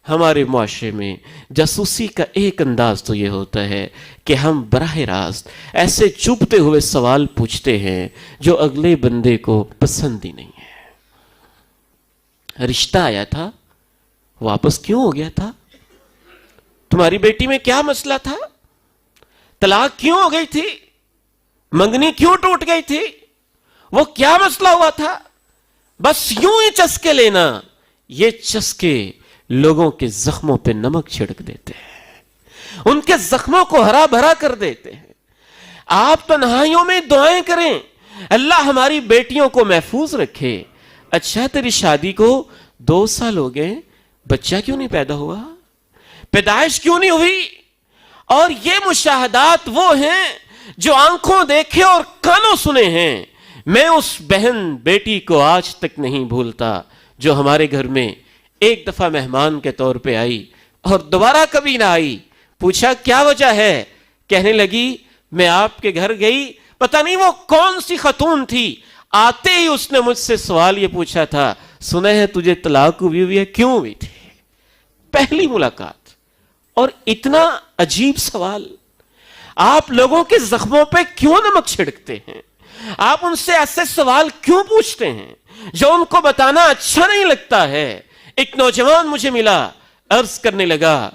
ہمارے معاشرے میں جاسوسی کا ایک انداز تو یہ ہوتا ہے کہ ہم براہ راست ایسے چبھتے ہوئے سوال پوچھتے ہیں جو اگلے بندے کو پسند ہی نہیں ہے۔ رشتہ آیا تھا، واپس کیوں ہو گیا تھا؟ تمہاری بیٹی میں کیا مسئلہ تھا؟ طلاق کیوں ہو گئی تھی؟ منگنی کیوں ٹوٹ گئی تھی؟ وہ کیا مسئلہ ہوا تھا؟ بس یوں ہی چسکے لینا، یہ چسکے لوگوں کے زخموں پہ نمک چھڑک دیتے ہیں، ان کے زخموں کو ہرا بھرا کر دیتے ہیں۔ آپ تنہائیوں میں دعائیں کریں، اللہ ہماری بیٹیوں کو محفوظ رکھے۔ اچھا تیری شادی کو 2 سال ہو گئے، بچہ کیوں نہیں پیدا ہوا؟ پیدائش کیوں نہیں ہوئی؟ اور یہ مشاہدات وہ ہیں جو آنکھوں دیکھے اور کانوں سنے ہیں۔ میں اس بہن بیٹی کو آج تک نہیں بھولتا جو ہمارے گھر میں ایک دفعہ مہمان کے طور پہ آئی اور دوبارہ کبھی نہ آئی۔ پوچھا کیا وجہ ہے؟ کہنے لگی میں آپ کے گھر گئی، پتہ نہیں وہ کون سی خاتون تھی، آتے ہی اس نے مجھ سے سوال یہ پوچھا تھا، سنا ہے تجھے طلاق ہوئی ہے، کیوں ہوئی تھی؟ پہلی ملاقات اور اتنا عجیب سوال۔ آپ لوگوں کے زخموں پہ کیوں نمک چھڑکتے ہیں؟ آپ ان سے ایسے سوال کیوں پوچھتے ہیں جو ان کو بتانا اچھا نہیں لگتا ہے؟ ایک نوجوان مجھے ملا، عرض کرنے لگا،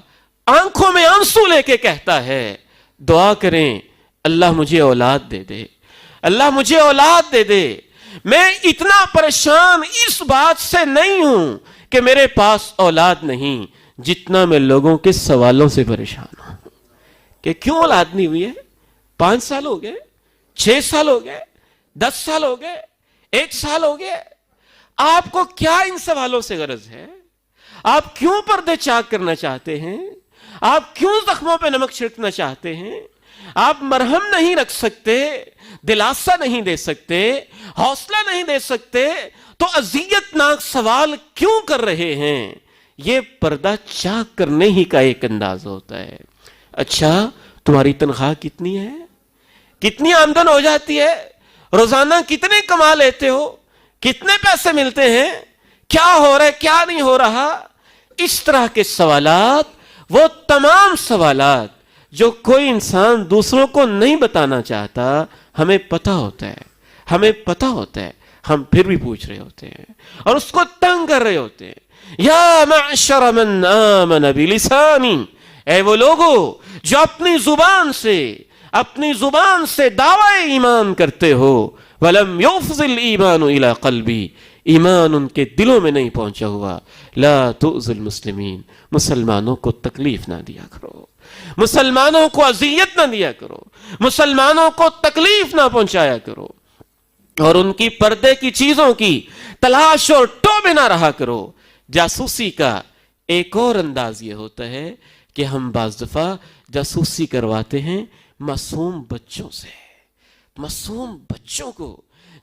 آنکھوں میں آنسو لے کے کہتا ہے دعا کریں اللہ مجھے اولاد دے دے، اللہ مجھے اولاد دے دے۔ میں اتنا پریشان اس بات سے نہیں ہوں کہ میرے پاس اولاد نہیں، جتنا میں لوگوں کے سوالوں سے پریشان ہوں کہ کیوں اولاد نہیں ہوئی ہے؟ 5 سال ہو گئے، 6 سال ہو گئے، 10 سال ہو گئے، 1 سال ہو گئے۔ آپ کو کیا ان سوالوں سے غرض ہے؟ آپ کیوں پردے چاک کرنا چاہتے ہیں؟ آپ کیوں زخموں پہ نمک چھڑکنا چاہتے ہیں؟ آپ مرہم نہیں رکھ سکتے، دلاسا نہیں دے سکتے، حوصلہ نہیں دے سکتے، تو اذیت ناک سوال کیوں کر رہے ہیں؟ یہ پردہ چاک کرنے ہی کا ایک انداز ہوتا ہے۔ اچھا تمہاری تنخواہ کتنی ہے؟ کتنی آمدن ہو جاتی ہے؟ روزانہ کتنے کما لیتے ہو؟ کتنے پیسے ملتے ہیں؟ کیا ہو رہا ہے، کیا نہیں ہو رہا؟ اس طرح کے سوالات، وہ تمام سوالات جو کوئی انسان دوسروں کو نہیں بتانا چاہتا، ہمیں پتہ ہوتا ہے، ہمیں پتہ ہوتا ہے، ہم پھر بھی پوچھ رہے ہوتے ہیں اور اس کو تنگ کر رہے ہوتے ہیں۔ یا معشر من آمن بلسانی، اے وہ لوگو جو اپنی زبان سے دعوی ایمان کرتے ہو، وَلَمْ يُفْضِ الْإِيمَانُ إِلَىٰ قَلْبِي، ایمان ان کے دلوں میں نہیں پہنچا ہوا۔ لا تؤذِ الْمُسْلِمِينَ، مسلمانوں کو تکلیف نہ دیا کرو، مسلمانوں کو اذیت نہ دیا کرو، مسلمانوں کو تکلیف نہ پہنچایا کرو، اور ان کی پردے کی چیزوں کی تلاش اور ٹوبے نہ رہا کرو۔ جاسوسی کا ایک اور انداز یہ ہوتا ہے کہ ہم بعض دفعہ جاسوسی کرواتے ہیں معصوم بچوں سے۔ معصوم بچوں کو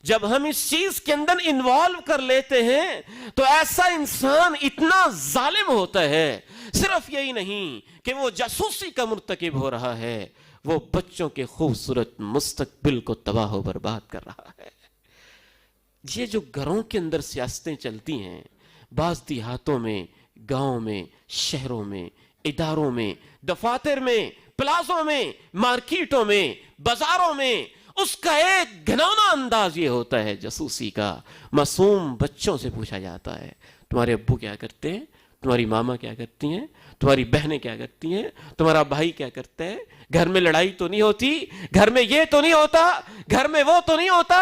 جب ہم اس چیز کے اندر انوالو کر لیتے ہیں تو ایسا انسان اتنا ظالم ہوتا ہے، صرف یہی نہیں کہ وہ جاسوسی کا مرتکب ہو رہا ہے، وہ بچوں کے خوبصورت مستقبل کو تباہ و برباد کر رہا ہے۔ یہ جو گھروں کے اندر سیاستیں چلتی ہیں، بعض دیہاتوں میں، گاؤں میں، شہروں میں، اداروں میں، دفاتر میں، پلازوں میں، مارکیٹوں میں، بازاروں میں، اس کا ایک گھناؤنا انداز یہ ہوتا ہے جاسوسی کا۔ معصوم بچوں سے پوچھا جاتا ہے تمہارے ابو کیا کرتے ہیں، تمہاری ماما کیا کرتی ہیں، تمہاری بہنیں کیا کرتی ہیں، تمہارا بھائی کیا کرتا ہے، گھر میں لڑائی تو نہیں ہوتی، گھر میں یہ تو نہیں ہوتا، گھر میں وہ تو نہیں ہوتا۔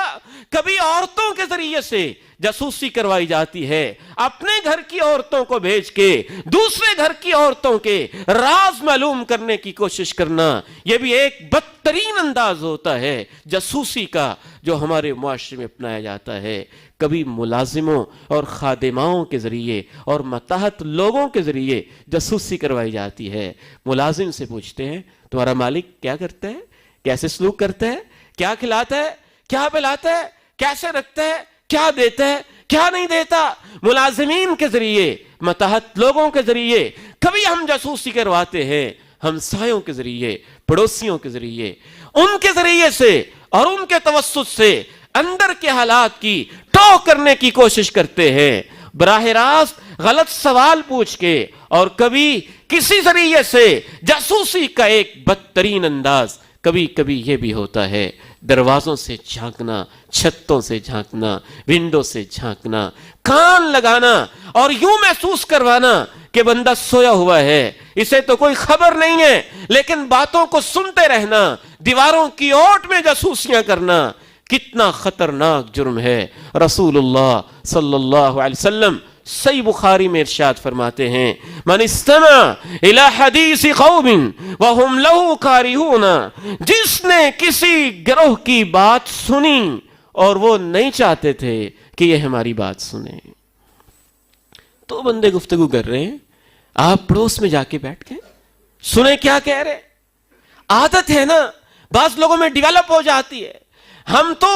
کبھی عورتوں کے ذریعے سے جاسوسی کروائی جاتی ہے، اپنے گھر کی عورتوں کو بھیج کے دوسرے گھر کی عورتوں کے راز معلوم کرنے کی کوشش کرنا، یہ بھی ایک بدترین انداز ہوتا ہے جاسوسی کا جو ہمارے معاشرے میں اپنایا جاتا ہے۔ کبھی ملازموں اور خادماؤں کے ذریعے اور ماتحت لوگوں کے ذریعے جاسوسی کروائی جاتی ہے۔ ملازم سے پوچھتے ہیں تمہارا مالک کیا کرتا ہے، کیسے سلوک کرتا ہے، کیا کھلاتا ہے، کیا پلاتا ہے، کیسے رکھتا ہے، کیا دیتا ہے، کیا نہیں دیتا۔ ملازمین کے ذریعے، ماتحت لوگوں کے ذریعے کبھی ہم جاسوسی کرواتے ہیں، ہمسایوں کے ذریعے، پڑوسیوں کے ذریعے، ان کے ذریعے سے اور ان کے توسط سے اندر کے حالات کی ٹو کرنے کی کوشش کرتے ہیں۔ براہ راست غلط سوال پوچھ کے اور کبھی کسی ذریعے سے جاسوسی کا ایک بدترین انداز کبھی کبھی یہ بھی ہوتا ہے، دروازوں سے جھانکنا، چھتوں سے جھانکنا، ونڈو سے جھانکنا، کان لگانا اور یوں محسوس کروانا کہ بندہ سویا ہوا ہے، اسے تو کوئی خبر نہیں ہے، لیکن باتوں کو سنتے رہنا، دیواروں کی اوٹ میں جاسوسیاں کرنا کتنا خطرناک جرم ہے۔ رسول اللہ صلی اللہ علیہ وسلم صحیح بخاری میں ارشاد فرماتے ہیں، من استمع الى حدیث قوم وهم له کارہون، جس نے کسی گروہ کی بات سنی اور وہ نہیں چاہتے تھے کہ یہ ہماری بات سنیں، تو بندے گفتگو کر رہے ہیں، آپ پڑوس میں جا کے بیٹھ گئے، سنیں کیا کہہ رہے۔ عادت ہے نا، بعض لوگوں میں ڈیولپ ہو جاتی ہے، ہم تو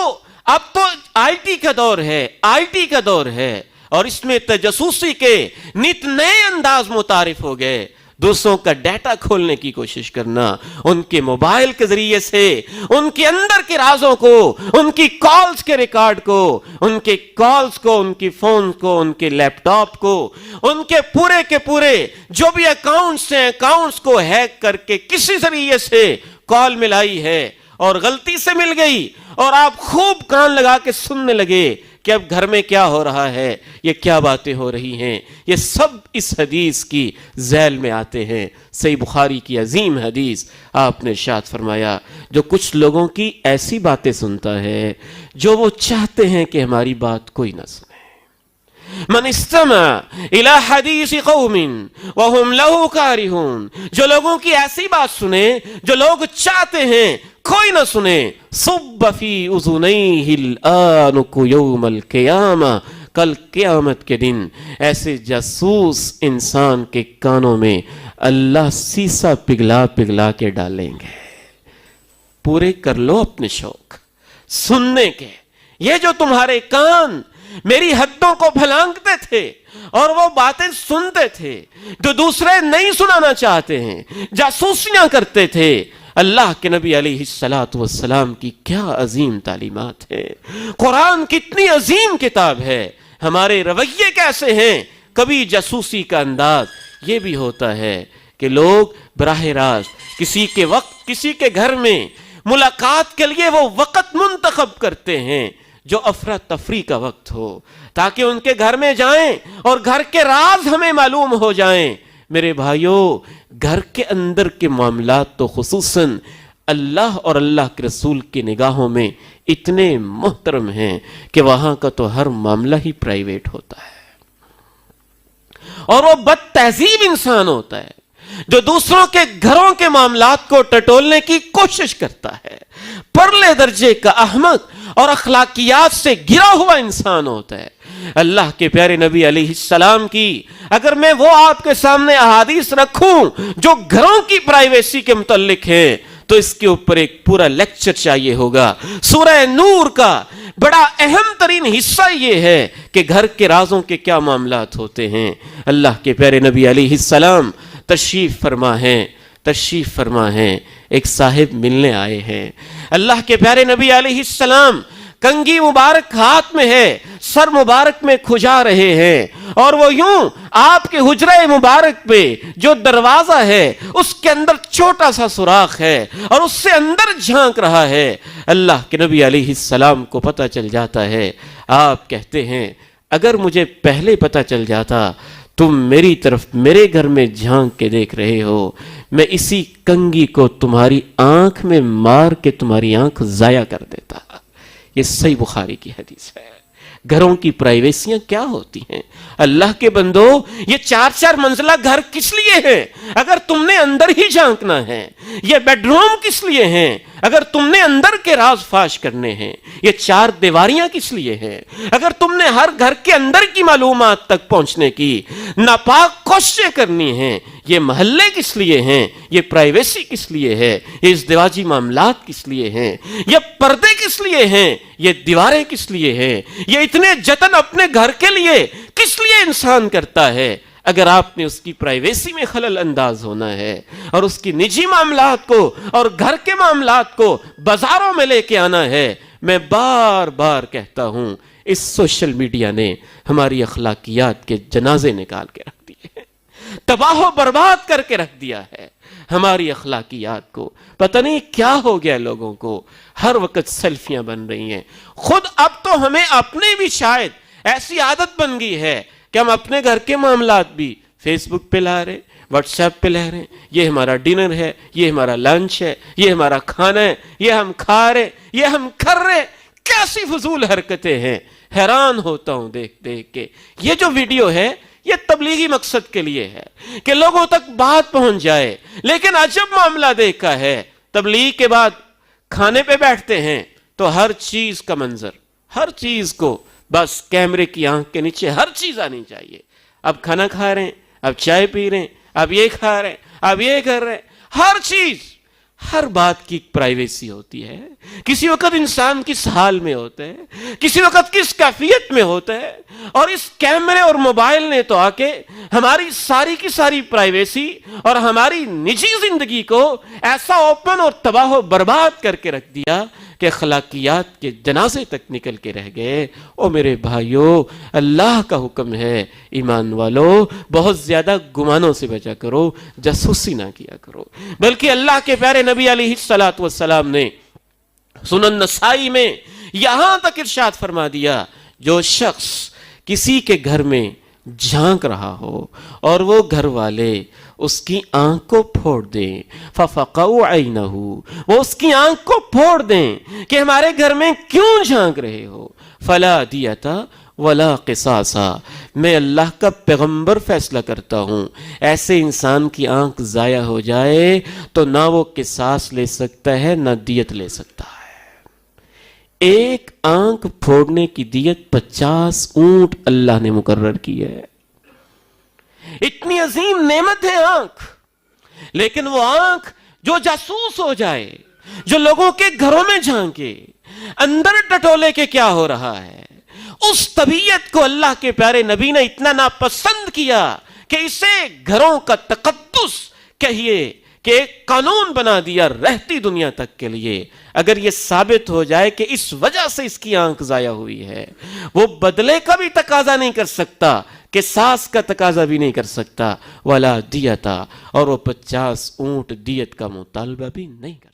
اب تو آئی ٹی کا دور ہے، آئی ٹی کا دور ہے، اور اس میں تجسوسی کے نت نئے انداز متعارف ہو گئے، دوسروں کا ڈیٹا کھولنے کی کوشش کرنا، ان کے موبائل کے ذریعے سے ان کے اندر کے رازوں کو، ان کی کالز کے ریکارڈ کو، ان کے کالز کو، ان کی فون کو، ان کے لیپ ٹاپ کو، ان کے پورے جو بھی اکاؤنٹس ہیں، اکاؤنٹس کو ہیک کر کے کسی ذریعے سے کال ملائی ہے اور غلطی سے مل گئی اور آپ خوب کان لگا کے سننے لگے کہ اب گھر میں کیا ہو رہا ہے، یہ کیا باتیں ہو رہی ہیں، یہ سب اس حدیث کی ذیل میں آتے ہیں۔ صحیح بخاری کی عظیم حدیث، آپ نے ارشاد فرمایا، جو کچھ لوگوں کی ایسی باتیں سنتا ہے جو وہ چاہتے ہیں کہ ہماری بات کوئی نہ سنے۔ من استمع الى حدیث قوم وهم له کارہون، جو لوگوں کی ایسی بات سنے جو لوگ چاہتے ہیں کوئی نہ سنے، صب فی اذنیہ الآنک یوم القیامہ، کل قیامت کے دن ایسے جاسوس انسان کے کانوں میں اللہ سیسا پگھلا پگھلا کے ڈالیں گے۔ پورے کر لو اپنے شوق سننے کے، یہ جو تمہارے کان میری حدوں کو پھلانگتے تھے اور وہ باتیں سنتے تھے جو دوسرے نہیں سنانا چاہتے ہیں، جاسوسیاں کرتے تھے۔ اللہ کے نبی علیہ الصلوۃ والسلام کی کیا عظیم تعلیمات ہے، قرآن کتنی عظیم کتاب ہے، ہمارے رویے کیسے ہیں۔ کبھی جاسوسی کا انداز یہ بھی ہوتا ہے کہ لوگ براہ راست کسی کے گھر میں ملاقات کے لیے وہ وقت منتخب کرتے ہیں جو افراتفری کا وقت ہو، تاکہ ان کے گھر میں جائیں اور گھر کے راز ہمیں معلوم ہو جائیں۔ میرے بھائیوں، گھر کے اندر کے معاملات تو خصوصاً اللہ اور اللہ کے رسول کی نگاہوں میں اتنے محترم ہیں کہ وہاں کا تو ہر معاملہ ہی پرائیویٹ ہوتا ہے، اور وہ بد تہذیب انسان ہوتا ہے جو دوسروں کے گھروں کے معاملات کو ٹٹولنے کی کوشش کرتا ہے، پرلے درجے کا احمق اور اخلاقیات سے گرا ہوا انسان ہوتا ہے۔ اللہ کے پیارے نبی علیہ السلام کی اگر میں وہ آپ کے سامنے احادیث رکھوں جو گھروں کی پرائیویسی کے متعلق ہیں تو اس کے اوپر ایک پورا لیکچر چاہیے ہوگا۔ سورہ نور کا بڑا اہم ترین حصہ یہ ہے کہ گھر کے رازوں کے کیا معاملات ہوتے ہیں۔ اللہ کے پیارے نبی علیہ السلام تشریف فرما ہیں، ایک صاحب ملنے آئے ہیں۔ اللہ کے پیارے نبی علیہ السلام کنگھی مبارک ہاتھ میں ہے، سر مبارک میں کھجا رہے ہیں، اور وہ یوں آپ کے حجرہ مبارک پہ جو دروازہ ہے اس کے اندر چھوٹا سا سوراخ ہے اور اس سے اندر جھانک رہا ہے۔ اللہ کے نبی علیہ السلام کو پتہ چل جاتا ہے۔ آپ کہتے ہیں اگر مجھے پہلے پتہ چل جاتا تم میری طرف میرے گھر میں جھانک کے دیکھ رہے ہو، میں اسی کنگھی کو تمہاری آنکھ میں مار کے تمہاری آنکھ ضائع کر دیتا۔ یہ صحیح بخاری کی حدیث ہے۔ گھروں کی پرائیویسیاں کیا ہوتی ہیں؟ اللہ کے بندو، یہ 4 منزلہ گھر کس لیے ہے اگر تم نے اندر ہی جھانکنا ہے؟ یہ بیڈ روم کس لیے ہیں اگر تم نے اندر کے راز فاش کرنے ہیں؟ یہ 4 دیواریاں کس لیے ہیں اگر تم نے ہر گھر کے اندر کی معلومات تک پہنچنے کی ناپاک کوششیں کرنی ہیں؟ یہ محلے کس لیے ہیں؟ یہ پرائیویسی کس لیے ہے؟ یہ ازدواجی معاملات کس لیے ہیں؟ یہ پردے کس لیے ہیں؟ یہ دیواریں کس لیے ہیں؟ یہ اتنے جتن اپنے گھر کے لیے کس لیے انسان کرتا ہے؟ اگر آپ نے اس کی پرائیویسی میں خلل انداز ہونا ہے اور اس کی نجی معاملات کو اور گھر کے معاملات کو بازاروں میں لے کے آنا ہے، میں بار بار کہتا ہوں اس سوشل میڈیا نے ہماری اخلاقیات کے جنازے نکال کے رکھ دیے ہیں، تباہ و برباد کر کے رکھ دیا ہے ہماری اخلاقیات کو۔ پتہ نہیں کیا ہو گیا لوگوں کو، ہر وقت سیلفیاں بن رہی ہیں۔ خود اب تو ہمیں اپنے بھی شاید ایسی عادت بن گئی ہے کہ ہم اپنے گھر کے معاملات بھی فیس بک پہ لا رہے، واٹس ایپ پہ لے رہے ہیں، یہ ہمارا ڈنر ہے، یہ ہمارا لنچ ہے، یہ ہمارا کھانا ہے، یہ ہم کھا رہے، یہ ہم کر رہے۔ کیسی فضول حرکتیں ہیں، حیران ہوتا ہوں دیکھ دیکھ کے۔ یہ جو ویڈیو ہے یہ تبلیغی مقصد کے لیے ہے کہ لوگوں تک بات پہنچ جائے، لیکن عجب معاملہ دیکھا ہے، تبلیغ کے بعد کھانے پہ بیٹھتے ہیں تو ہر چیز کا منظر، ہر چیز کو بس کیمرے کی آنکھ کے نیچے ہر چیز آنی چاہیے۔ اب کھانا کھا رہے ہیں، اب چائے پی رہے ہیں، اب یہ کھا رہے ہیں، اب یہ کر رہے ہیں، ہر چیز، ہر بات کی پرائیویسی ہوتی ہے۔ کسی وقت انسان کس حال میں ہوتا ہے، کسی وقت کس کیفیت میں ہوتا ہے، اور اس کیمرے اور موبائل نے تو آ کے ہماری ساری کی ساری پرائیویسی اور ہماری نجی زندگی کو ایسا اوپن اور تباہ و برباد کر کے رکھ دیا کہ اخلاقیات کے جنازے تک نکل کے رہ گئے۔ او میرے بھائیو، اللہ کا حکم ہے، ایمان والو بہت زیادہ گمانوں سے بچا کرو، جاسوسی نہ کیا کرو، بلکہ اللہ کے پیارے نبی علیہ السلام نے سنن نسائی میں یہاں تک ارشاد فرما دیا، جو شخص کسی کے گھر میں جھانک رہا ہو اور وہ گھر والے اس کی آنکھ کو پھوڑ دیں، فَفَقَعُوا عَيْنَهُ، وہ اس کی آنکھ کو پھوڑ دیں کہ ہمارے گھر میں کیوں جھانک رہے ہو، فَلَا دِيَةَ وَلَا قِصَاصَ، میں اللہ کا پیغمبر فیصلہ کرتا ہوں، ایسے انسان کی آنکھ ضائع ہو جائے تو نہ وہ قصاص لے سکتا ہے نہ دیت لے سکتا ہے۔ ایک آنکھ پھوڑنے کی دیت 50 اونٹ اللہ نے مقرر کی ہے۔ اتنی عظیم نعمت ہے آنکھ، لیکن وہ آنکھ جو جاسوس ہو جائے، جو لوگوں کے گھروں میں جھانکے، اندر ٹٹولے کے کیا ہو رہا ہے، اس طبیعت کو اللہ کے پیارے نبی نے اتنا ناپسند کیا کہ اسے گھروں کا تقدس کہیے کہ ایک قانون بنا دیا رہتی دنیا تک کے لیے۔ اگر یہ ثابت ہو جائے کہ اس وجہ سے اس کی آنکھ ضائع ہوئی ہے، وہ بدلے کا بھی تقاضا نہیں کر سکتا، قصاص کا تقاضا بھی نہیں کر سکتا، ولا دیتا، اور وہ 50 اونٹ دیت کا مطالبہ بھی نہیں کر